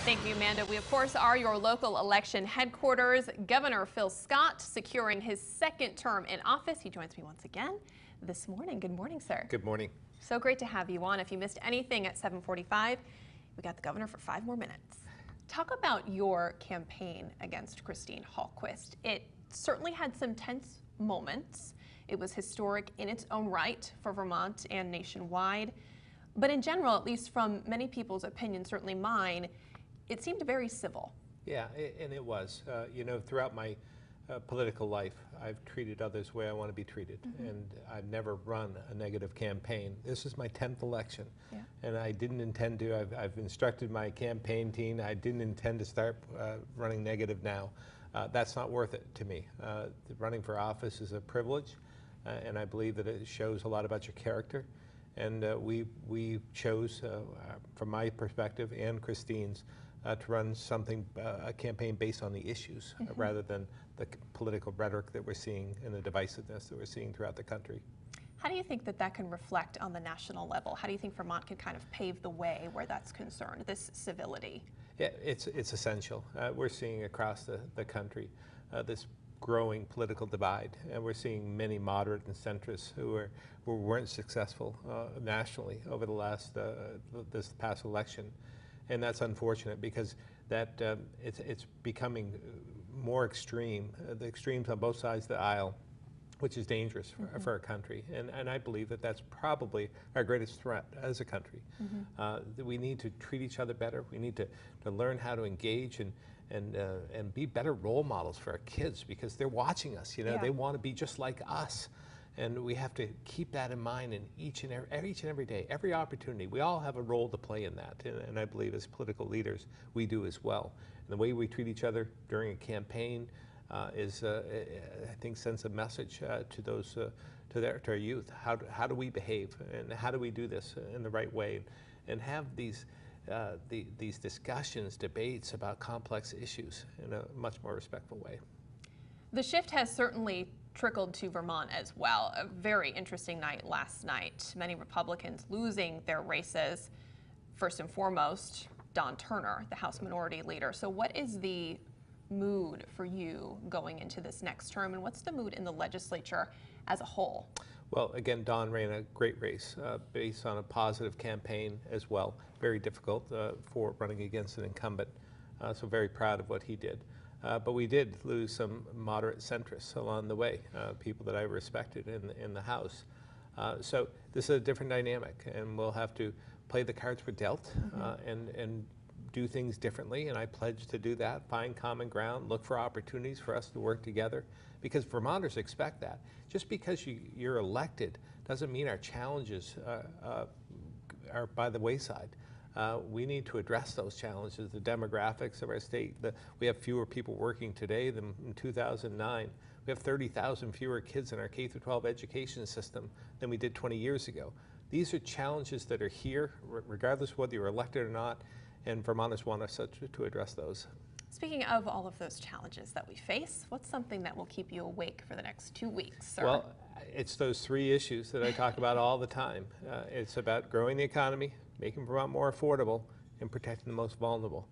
Thank you, Amanda. We, of course, are your local election headquarters. Governor Phil Scott securing his second term in office. He joins me once again this morning. Good morning, sir. Good morning. So great to have you on. If you missed anything at 7:45, we got the governor for 5 more minutes. Talk about your campaign against Christine Hallquist. It certainly had some tense moments. It was historic in its own right for Vermont and nationwide. But in general, at least from many people's opinion, certainly mine, it seemed very civil. Yeah, and it was. You know, throughout my political life, I've treated others the way I want to be treated. And I've never run a negative campaign. This is my 10th election. Yeah. And I didn't intend to. I've instructed my campaign team. I didn't intend to start running negative now. That's not worth it to me. Running for office is a privilege, and I believe that it shows a lot about your character. And we chose, from my perspective and Christine's, to run a campaign based on the issues rather than the political rhetoric that we're seeing and the divisiveness that we're seeing throughout the country. How do you think that that can reflect on the national level? How do you think Vermont can kind of pave the way where that's concerned, this civility? Yeah, it's essential. We're seeing across the country this growing political divide, and we're seeing many moderate and centrists who weren't successful nationally over the last this past election, and that's unfortunate because that it's becoming more extreme. The extremes on both sides of the aisle, which is dangerous for our country, and I believe that that's probably our greatest threat as a country. We need to treat each other better. We need to learn how to engage and be better role models for our kids because they're watching us. You know, they want to be just like us, and we have to keep that in mind in each and every day, every opportunity. We all have a role to play in that, and I believe as political leaders we do as well. And the way we treat each other during a campaign is, I think, sends a message to those to our youth. How do we behave, and how do we do this in the right way, and have these discussions, debates about complex issues in a much more respectful way. The shift has certainly trickled to Vermont as well. A very interesting night last night. Many Republicans losing their races. First and foremost, Don Turner, the House Minority Leader. So what is the mood for you going into this next term, and what's the mood in the legislature as a whole? Well, again, Don ran a great race based on a positive campaign as well. Very difficult for running against an incumbent, so very proud of what he did. But we did lose some moderate centrists along the way, people that I respected in the House. So this is a different dynamic, and we'll have to play the cards we're dealt and do things differently, and I pledge to do that, find common ground, look for opportunities for us to work together, because Vermonters expect that. Just because you're elected doesn't mean our challenges are by the wayside. We need to address those challenges, the demographics of our state. We have fewer people working today than in 2009. We have 30,000 fewer kids in our K-12 education system than we did 20 years ago. These are challenges that are here, regardless of whether you're elected or not, and Vermonters want us to address those. Speaking of all of those challenges that we face, what's something that will keep you awake for the next 2 weeks, sir? Well, it's those 3 issues that I talk about all the time. It's about growing the economy, making Vermont more affordable, and protecting the most vulnerable.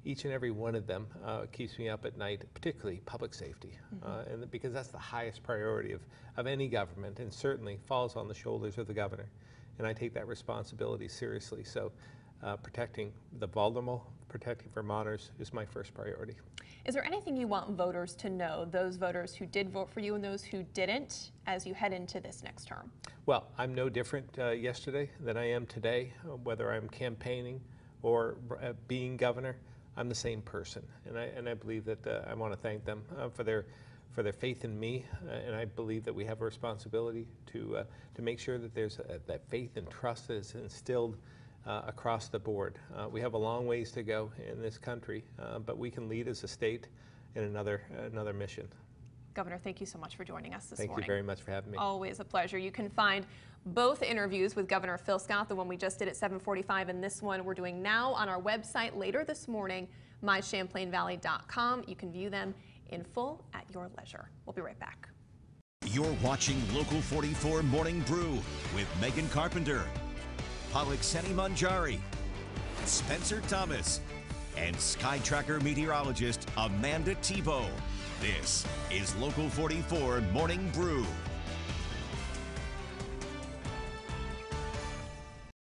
Each and every one of them keeps me up at night, particularly public safety, and because that's the highest priority of any government, and certainly falls on the shoulders of the governor. And I take that responsibility seriously. So protecting the vulnerable, protecting Vermonters is my first priority. Is there anything you want voters to know, those voters who did vote for you and those who didn't, as you head into this next term? Well, I'm no different yesterday than I am today. Whether I'm campaigning or being governor, I'm the same person. And I believe that I want to thank them for their faith in me, and I believe that we have a responsibility to make sure that there's that faith and trust that is instilled across the board. We have a long ways to go in this country, but we can lead as a state in another mission. Governor, thank you so much for joining us this morning. Thank you very much for having me. Always a pleasure. You can find both interviews with Governor Phil Scott, the one we just did at 7:45 and this one we're doing now, on our website later this morning, mychamplainvalley.com. You can view them in full at your leisure. We'll be right back. You're watching Local 44 Morning Brew with Megan Carpenter, Pollock Seni Manjari, Spencer Thomas, and Sky Tracker meteorologist Amanda Tebow. This is Local 44 Morning Brew.